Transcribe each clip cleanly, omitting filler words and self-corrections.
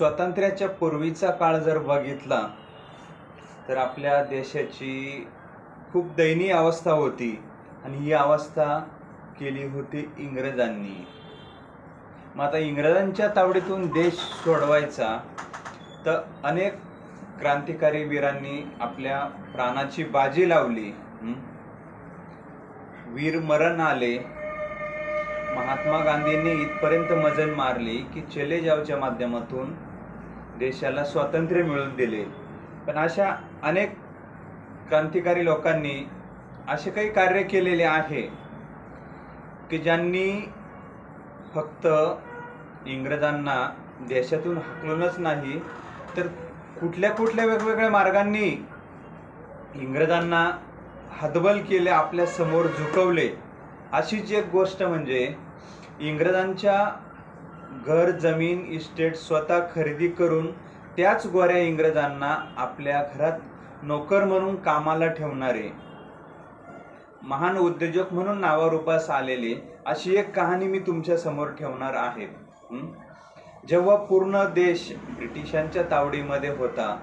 स्वातंत्र्याच्या पूर्वीचा काळ जर बघितला तर आपल्या देशाची खूप दयनीय अवस्था होती आणि ही अवस्था केली होती इंग्रजांनी. मग आता इंग्रजांच्या तावडीतून देश सोडवायचा तर अनेक क्रांतिकारी वीरांनी आपल्या प्राणाची बाजी लावली. वीर मरण आले. महात्मा गांधींनी इथपर्यंत मजल मारली की चले जावच्या माध्यमातून देशाला स्वातंत्र्य मिळवून दिले. पण अशा अनेक क्रांतिकारी लोकांनी असे काही कार्य केलेले आहे की ज्यांनी फक्त इंग्रजांना देशातून हाकलूनच नाही तर कुठल्या कुठल्या वेगवेगळ्या मार्गांनी इंग्रजांना हतबल केले, आपल्या समोर झुकवले. अशीच एक गोष्ट म्हणजे इंग्रजांच्या घर जमीन इस्टेट स्वतः खरेदी करून त्याच गोऱ्या इंग्रजांना आपल्या घरात नोकर म्हणून कामाला ठेवणारे, महान उद्योजक म्हणून नावारूपास आलेले अशी एक कहाणी मी तुमच्या समोर ठेवणार आहे. जेव्हा पूर्ण देश ब्रिटिशांच्या तावडीमध्ये होता,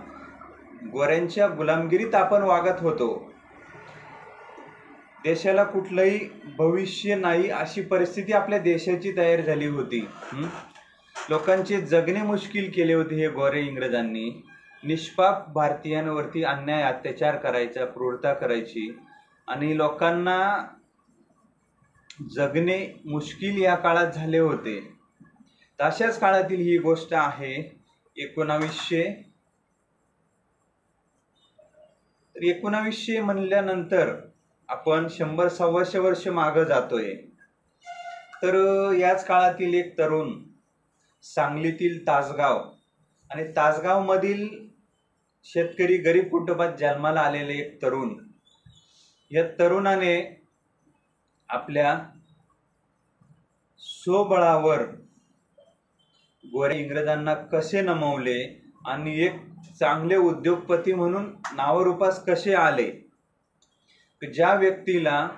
गोऱ्यांच्या गुलामगिरीत आपण वागत होतो, देशाला कुठलंही भविष्य नाही अशी परिस्थिती आपल्या देशाची तयार झाली होती. लोकांचे जगणे मुश्किल केले होते हे गोरे इंग्रजांनी. निष्पाप भारतीयांवरती अन्याय अत्याचार करायचा, क्रूरता करायची आणि लोकांना जगणे मुश्किल या काळात झाले होते. तशाच काळातील ही गोष्ट आहे 1900 म्हणल्यानंतर आपण 100-125 वर्ष मागे जातोय. तर याच काळातील एक तरुण सांगलीतील तासगाव आणि तासगाव मधील शेतकरी गरीब कुटुंबात जन्माला आलेले एक तरुण, या तरुणाने आपल्या स्वबळावर गोऱ्या इंग्रजांना कसे नमवले आणि एक चांगले उद्योगपती म्हणून नावारूपास कसे आले. ज्या व्यक्तीला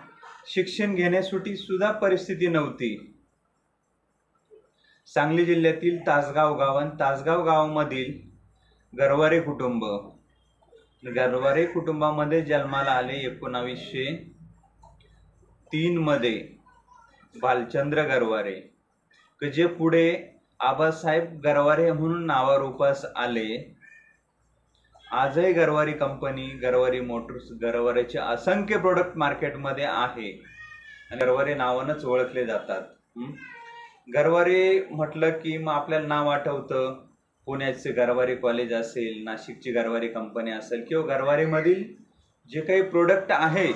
शिक्षण घेण्यासाठी सुद्धा परिस्थिती नव्हती. सांगली जिल्ह्यातील तासगाव गाव आणि तासगाव गावामधील गरवारे कुटुंब, गरवारे कुटुंबामध्ये जन्माला आले 1903 मध्ये भालचंद्र गरवारे, जे पुढे आबासाहेब गरवारे म्हणून नावारूपास आले. आजही गरवारी कंपनी, गरवारी मोटर्स, गरवारेचे असंख्य प्रोडक्ट मार्केटमध्ये आहे आणि गरवारे नावानंच ओळखले जातात. गरवारे म्हटलं की मग आपल्याला नाव आठवतं पुण्याचे गरवारे कॉलेज असेल, नाशिकची गरवारी कंपनी असेल किंवा गरवारीमधील जे काही प्रोडक्ट आहे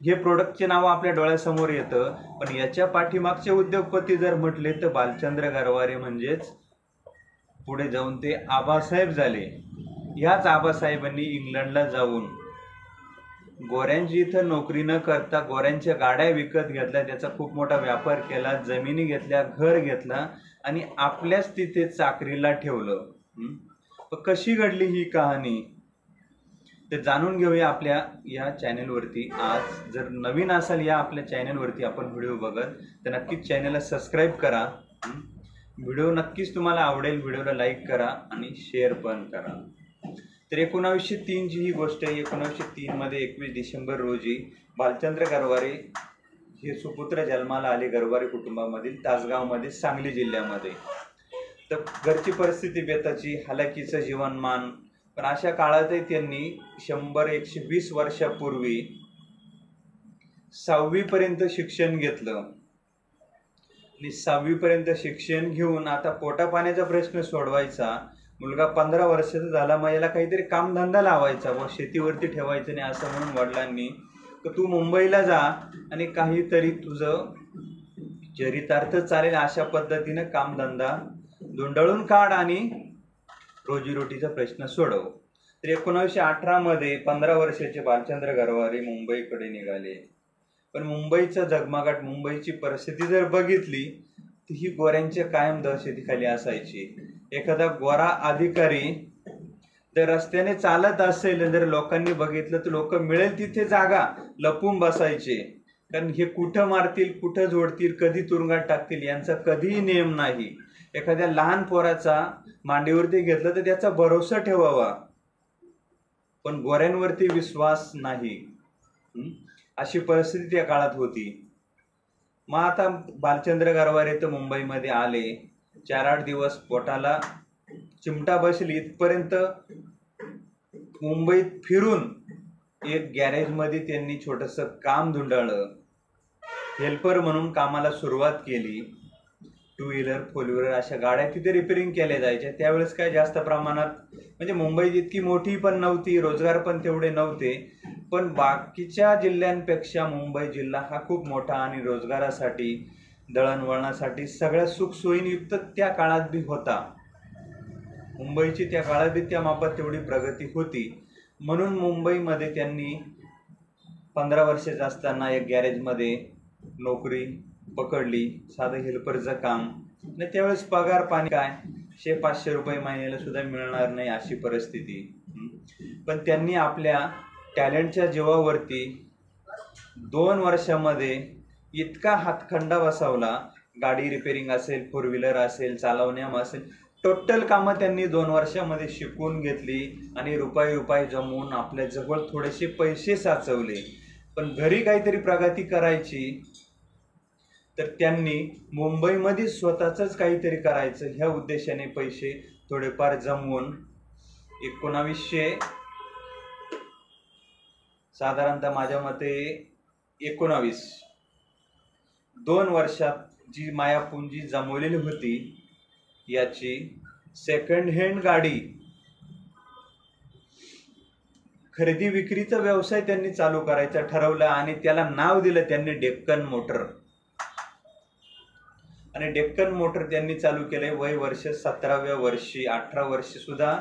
हे प्रोडक्टचे नाव आपल्या डोळ्यासमोर येतं. पण याच्या पाठीमागचे उद्योगपती जर म्हटले तर भालचंद्र गरवारे म्हणजेच पुढे जाऊन ते आबासाहेब झाले. याच आबासाहेबांनी इंग्लंडला जाऊन गोऱ्यांची इथं नोकरी न करता गोऱ्यांच्या गाड्या विकत घेतल्या, त्याचा खूप मोठा व्यापार केला, जमिनी घेतल्या, घर घेतला आणि आपल्याच तिथे चाकरीला ठेवलं. कशी घडली ही कहाणी ते जाणून घेऊया आपल्या या चॅनलवरती. आज जर नवीन असाल या आपल्या चॅनलवरती आपण व्हिडिओ बघत तर नक्कीच चॅनलला सबस्क्राईब करा. व्हिडिओ नक्कीच तुम्हाला आवडेल. व्हिडिओला लाईक करा आणि शेअर पण करा. तर 1903 ची ही गोष्ट आहे. 1903 मध्ये 21 डिसेंबर रोजी भालचंद्र गरवारे हे सुपुत्र जन्माला आले गरवारे कुटुंबामधील तासगावमध्ये, सांगली जिल्ह्यामध्ये. तर घरची परिस्थिती बेताची, हालाकीचं जीवनमान. पण अशा काळातही त्यांनी 100-120 वर्षापूर्वी 6वी पर्यंत शिक्षण घेतलं आणि 6वी पर्यंत शिक्षण घेऊन आता पोटापाण्याचा प्रश्न सोडवायचा. मुलगा 15 वर्षाचा झाला, मग याला काहीतरी कामधंदा लावायचा, व शेतीवरती ठेवायचं नाही असं म्हणून वडिलांनी की तू मुंबईला जा आणि काहीतरी तुझं चरितार्थ चालेल अशा पद्धतीनं कामधंदा धुंडळून काढ आणि रोजीरोटीचा प्रश्न सोडव. तर 1918 मध्ये 15 वर्षाचे भालचंद्र गरवारे मुंबईकडे निघाले. पण मुंबईचा झगमगाट, मुंबईची परिस्थिती जर बघितली तर ही गोऱ्यांच्या कायम दहशतीखाली असायची. एखादा गोरा अधिकारी जर रस्त्याने चालत असेल, जर लोकांनी बघितलं तर लोक मिळेल तिथे जागा लपून बसायचे. कारण हे कुठं मारतील, कुठं जोडतील, कधी तुरुंगात टाकतील यांचा कधीही नियम नाही. एखाद्या लहान पोराचा मांडीवरती घेतलं तर त्याचा भरोसा ठेवावा, पण गोऱ्यांवरती विश्वास नाही. अशी परिस्थिती त्या काळात होती. मग आता भालचंद्र गरवारे तर मुंबईमध्ये आले. 4-8 दिवस पोटाला चिमटा बसली इथपर्यंत मुंबईत फिरून एक गॅरेजमध्ये त्यांनी छोटंसं काम धुंडाळलं. हेल्पर म्हणून कामाला सुरुवात केली. 2 व्हीलर 4 व्हीलर अशा गाड्या तिथे रिपेअरिंग केल्या जायच्या. त्यावेळेस काय जास्त प्रमाणात म्हणजे मुंबई इतकी मोठी पण नव्हती, रोजगार पण तेवढे नव्हते, पण बाकीच्या जिल्ह्यांपेक्षा मुंबई जिल्हा हा खूप मोठा आणि रोजगारासाठी दळणवळणासाठी सगळ्या सुखसोयींयुक्त त्या काळात बी होता. मुंबईची त्या काळात बी त्या मापात तेवढी प्रगती होती. म्हणून मुंबईमध्ये त्यांनी 15 वर्षाचे असताना एक गॅरेजमध्ये नोकरी पकडली, साधं हेल्परचं काम. आणि त्यावेळेस पगार पाणी काय 100-500 रुपये महिन्याला सुद्धा मिळणार नाही अशी परिस्थिती. पण त्यांनी आपल्या टॅलेंटच्या जीवावरती 2 वर्षामध्ये इतका हातखंडा बसवला. गाडी रिपेअरिंग असेल, 4 व्हीलर असेल, चालवण्याम असेल, टोटल कामं त्यांनी 2 वर्षामध्ये शिकून घेतली आणि रुपये जमवून आपल्या जवळ थोडेसे पैसे साचवले. पण घरी काहीतरी प्रगती करायची तर त्यांनी मुंबईमध्ये स्वतःच काहीतरी करायचं ह्या उद्देशाने पैसे थोडेफार जमवून 1900 साधारणतः माझ्या मते 2 वर्षात जी मायापुंजी जमवलेली होती याची सेकंड हँड गाडी खरेदी विक्रीचा व्यवसाय त्यांनी चालू करायचा ठरवलं आणि त्याला नाव दिलं त्यांनी डेक्कन मोटर. आणि डेक्कन मोटर त्यांनी चालू केले. वय वर्ष 17व्या वर्षी, 18 वर्ष सुद्धा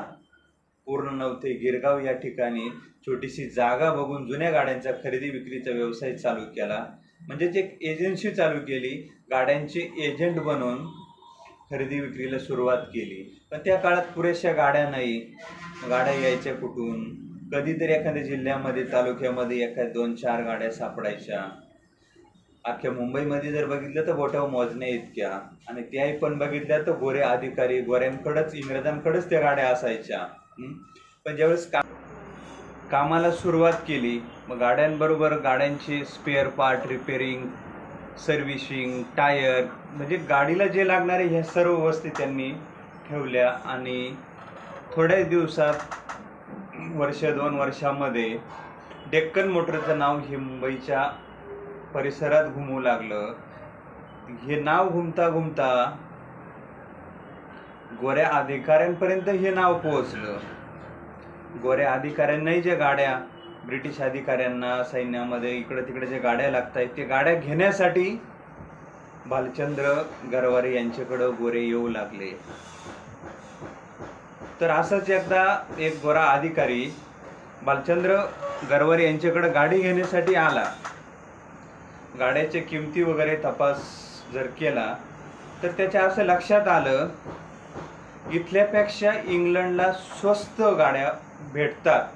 पूर्ण नव्हते. गिरगाव या ठिकाणी छोटीशी जागा बघून जुन्या गाड्यांचा खरेदी विक्रीचा व्यवसाय चालू केला. म्हणजेच एक एजन्सी चालू केली, गाड्यांचे एजंट बनून खरेदी विक्रीला सुरुवात केली. पण त्या काळात पुरेशा गाड्या नाही. गाड्या यायच्या कुठून? कधीतरी एखाद्या जिल्ह्यामध्ये तालुक्यामध्ये एखाद्या 2-4 गाड्या सापडायच्या. अख्ख्या मुंबईमध्ये जर बघितलं तर बोटावर मोजण्या इतक्या, आणि त्याही पण बघितल्या तर गोरे अधिकारी गोऱ्यांकडेच इंग्रजांकडेच त्या गाड्या असायच्या. पण ज्यावेळेस कामाला सुरुवात केली मग गाड्यांबरोबर गाड्यांचे spare part repairing, servicing, tyre म्हणजे गाडीला जे लागणारे ह्या सर्व वस्तू त्यांनी ठेवल्या. आणि थोड्या दिवसात 1-2 वर्षामध्ये डेक्कन मोटरचं नाव हे मुंबईच्या परिसरात घुमू लागलं. हे नाव घुमता घुमता गोऱ्या अधिकाऱ्यांपर्यंत हे नाव पोहोचलं. गोऱ्या अधिकाऱ्यांनाही ज्या गाड्या ब्रिटिश अधिकाऱ्यांना सैन्यामध्ये इकडे तिकडे ज्या गाड्या लागतात ते गाड्या घेण्यासाठी भालचंद्र गरवारे यांच्याकडे गोरे येऊ लागले. तर असंच एकदा एक गोरा अधिकारी भालचंद्र गरवारे यांच्याकडे गाडी घेण्यासाठी आला. गाड्याच्या किमती वगैरे तपास जर केला तर त्याच्या असं लक्षात आलं इथल्यापेक्षा इंग्लंडला स्वस्त गाड्या भेटतात.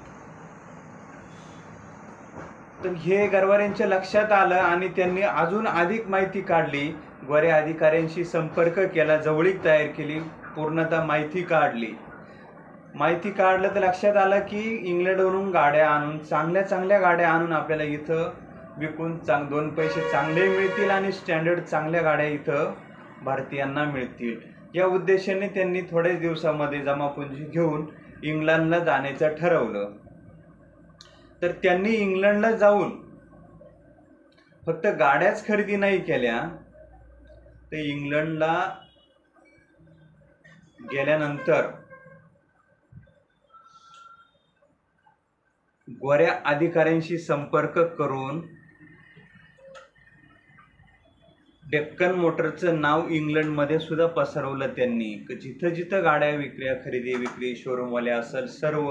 तर हे गरवाऱ्यांच्या लक्षात आलं आणि त्यांनी अजून अधिक माहिती काढली. गोऱ्या अधिकाऱ्यांशी संपर्क केला, जवळीक तयार केली, पूर्णतः माहिती काढली. माहिती काढलं तर लक्षात आलं की इंग्लंडवरून गाड्या आणून चांगल्या गाड्या आणून आपल्याला इथं विकून 2 पैसे चांगले मिळतील आणि स्टँडर्ड चांगल्या गाड्या इथं भारतीयांना मिळतील. या उद्देशाने त्यांनी थोड्याच दिवसामध्ये जमापुंजी घेऊन इंग्लंडला जाण्याचं ठरवलं. तर त्यांनी इंग्लंडला जाऊन फक्त गाड्याच खरेदी नाही केल्या, तर इंग्लंडला गेल्यानंतर गोऱ्या अधिकाऱ्यांशी संपर्क करून डेक्कन मोटरचं नाव इंग्लंडमध्ये सुद्धा पसरवलं त्यांनी. जिथं जिथं गाड्या विक्री खरेदी विक्री शोरूमवाले असेल सर्व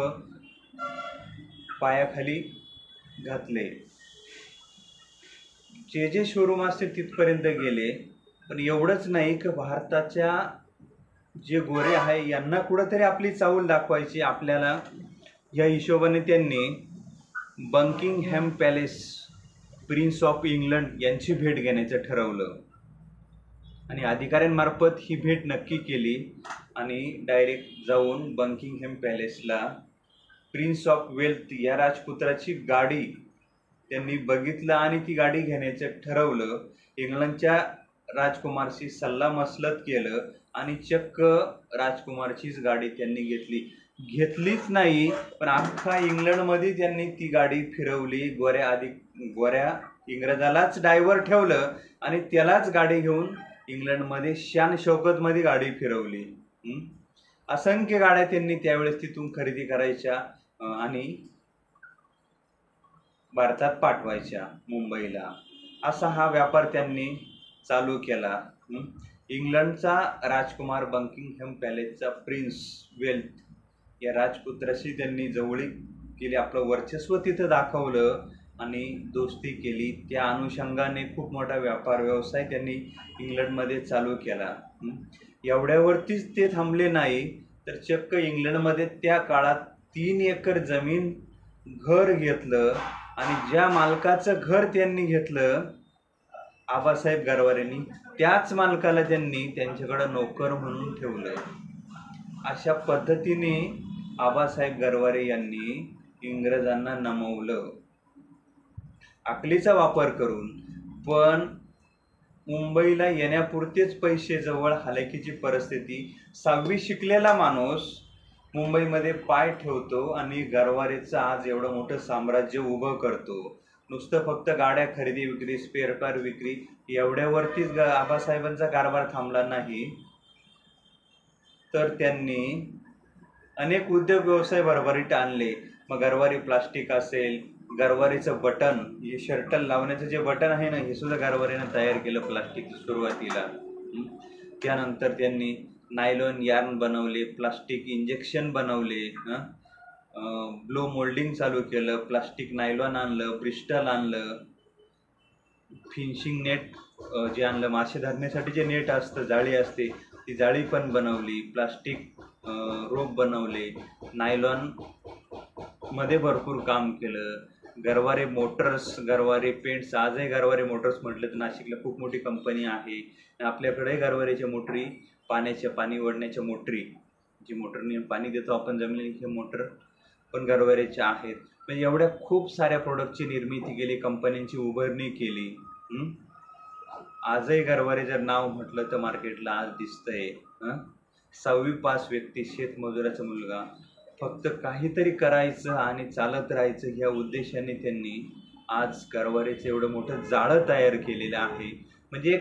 पायाखाली घातले. जे शोरूम असतील तिथपर्यंत गेले. पण एवढंच नाही की भारताच्या जे गोरे आहे यांना कुठंतरी आपली चाऊल दाखवायची आपल्याला, या हिशोबाने त्यांनी Buckingham palace, prince of England यांची भेट घेण्याचं ठरवलं. आणि अधिकाऱ्यांमार्फत ही भेट नक्की केली आणि डायरेक्ट जाऊन बकिंगहॅम पॅलेसला प्रिन्स ऑफ वेल्थ या राजपुत्राची गाडी त्यांनी बघितलं आणि ती गाडी घेण्याचं ठरवलं. इंग्लंडच्या राजकुमारशी सल्लामसलत केलं आणि चक्क राजकुमारचीच गाडी त्यांनी घेतलीच नाही, पण अख्खा इंग्लंडमध्ये त्यांनी ती गाडी फिरवली. गोऱ्या इंग्रजालाच ड्रायव्हर ठेवलं आणि त्यालाच गाडी घेऊन इंग्लंडमध्ये शान शौकतमध्ये गाडी फिरवली. असंख्य गाड्या त्यांनी त्यावेळेस तिथून खरेदी करायच्या आणि भारतात पाठवायच्या मुंबईला. असा हा व्यापार त्यांनी चालू केला. इंग्लंडचा राजकुमार बकिंगहॅम पॅलेसचा प्रिन्स वेल्थ या राजपुत्राशी त्यांनी जवळीक केली, आपलं वर्चस्व तिथं दाखवलं आणि दोस्ती केली. त्या अनुषंगाने खूप मोठा व्यापार व्यवसाय त्यांनी इंग्लंडमध्ये चालू केला. एवढ्यावरतीच ते थांबले नाही, तर चक्क इंग्लंडमध्ये त्या काळात 3 एकर जमीन घर घेतलं आणि ज्या मालकाचं घर त्यांनी घेतलं आबासाहेब गरवारेंनी, त्याच मालकाला त्यांनी त्यांच्याकडे नोकर म्हणून ठेवलं. अशा पद्धतीने आबासाहेब गरवारे यांनी इंग्रजांना नमवलं अकलीचा वापर करून. पण मुंबईला येण्यापुरतेच पैसे जवळ, हालाकीची परिस्थिती. 6वी शिकलेला माणूस मुंबईमध्ये पाय ठेवतो आणि गरवारेचं आज एवढं मोठं साम्राज्य उभं करतो. नुसतं फक्त गाड्या खरेदी विक्री, स्पेअर पार्ट विक्री एवढ्यावरतीच आबासाहेबांचा कारभार थांबला नाही, तर त्यांनी अनेक उद्योग व्यवसाय भरभरीत आणले. मग गरवारी प्लास्टिक असेल, गरवारीचं बटन, हे शर्ट लावण्याचं जे बटन आहे ना, हे सुद्धा गरवारीनं तयार केलं प्लास्टिक सुरुवातीला. त्यानंतर त्यांनी नायलॉन यार्न बनवले, प्लास्टिक इंजेक्शन बनवले, ब्लो मोल्डिंग चालू केलं, प्लास्टिक नायलॉन आणलं, ब्रिस्टल आणलं, फिशिंग नेट जे आणलं, मासे धरण्यासाठी जे नेट असतं, जाळी असते, ती जाळी पण बनवली, प्लास्टिक रोप बनवले, नायलॉन मध्ये भरपूर काम केलं. गरवारे मोटर्स, गरवारे पेंट्स, आजही गरवारे मोटर्स म्हटलं तर नाशिकला खूप मोठी कंपनी आहे. आपल्याकडे गरवारेच्या मोटरी, पाणी ओढण्याच्या मोटरी, जी मोटरने पाणी देतो आपण जमिनीला, हे मोटर पण गरवारेच्या आहेत. म्हणजे एवढ्या खूप साऱ्या प्रोडक्टची निर्मिती केली, कंपन्यांची उभारणी केली. आजही गरवारे जर नाव म्हटलं तर मार्केटला आज दिसतंय. 6वी पास व्यक्ती, शेतमजुराचा मुलगा, फक्त काहीतरी करायचं आणि चालत राहायचं ह्या उद्देशाने त्यांनी आज गरवारेचं एवढं मोठं जाळं तयार केलेलं आहे. म्हणजे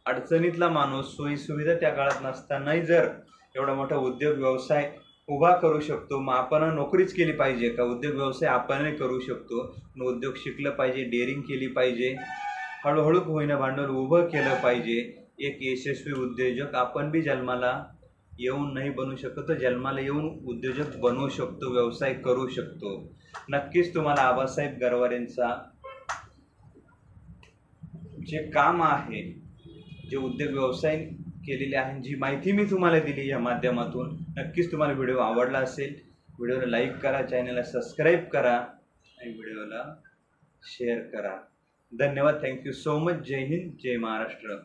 अडचणीतला माणूस, सोयीसुविधा त्या काळात नसतानाही जर एवढा मोठा उद्योग व्यवसाय उभा करू शकतो, मग आपण नोकरीच केली पाहिजे का? उद्योग व्यवसाय आपणही करू शकतो. उद्योग शिकलं पाहिजे, डेअरिंग केली पाहिजे, हळूहळू होईना भांडवल उभं केलं पाहिजे. एक यशस्वी उद्योजक आपण बी जन्माला येऊन नाही बनू शकतो, तर जन्माला येऊन उद्योजक बनवू शकतो, व्यवसाय करू शकतो. नक्कीच तुम्हाला आबासाहेब गरवारेंचा जे काम आहे, जे उद्योग व्यवसाय केलेले आहे, जी माहिती मी तुम्हाला दिली या माध्यमातून, नक्कीच तुम्हाला व्हिडिओ आवडला असेल. व्हिडिओला लाईक करा, चॅनलला सबस्क्राईब करा आणि व्हिडिओला शेअर करा. धन्यवाद. Thank you so much. जय हिंद, जय महाराष्ट्र.